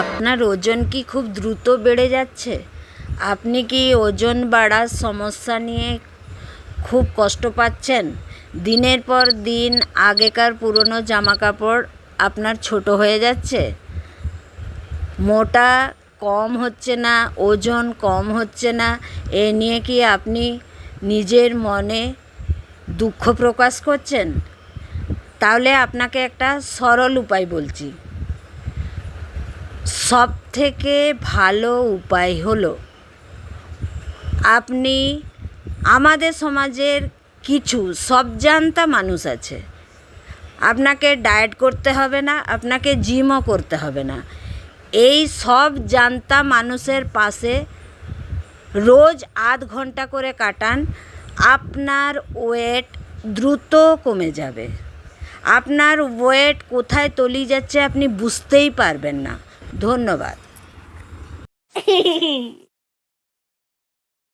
আপনার ওজন কি খুব দ্রুত বেড়ে যাচ্ছে? আপনি কি ওজন বাড়ার সমস্যা নিয়ে খুব কষ্ট পাচ্ছেন? দিনের পর দিন আগেকার পুরনো জামাকাপড় আপনার ছোট হয়ে যাচ্ছে? মোটা কম হচ্ছে না, ওজন কম হচ্ছে না, এ নিয়ে কি আপনি নিজের মনে দুঃখ প্রকাশ করছেন? তাহলে আপনাকে একটা সরল উপায় বলছি। সবথেকে ভালো উপায় হলো আপনি আমাদের সমাজের কিছু সবজান্তা মানুষ আছে, আপনাকে ডায়েট করতে হবে না, আপনাকে জিমও করতে হবে না। এই সব জান্তা মানুষের পাশে রোজ আধ ঘন্টা করে কাটান, আপনার ওয়েট দ্রুত কমে যাবে। আপনার ওয়েট কোথায় তলিয়ে যাচ্ছে আপনি বুঝতেই পারবেন না। ধন্যবাদ।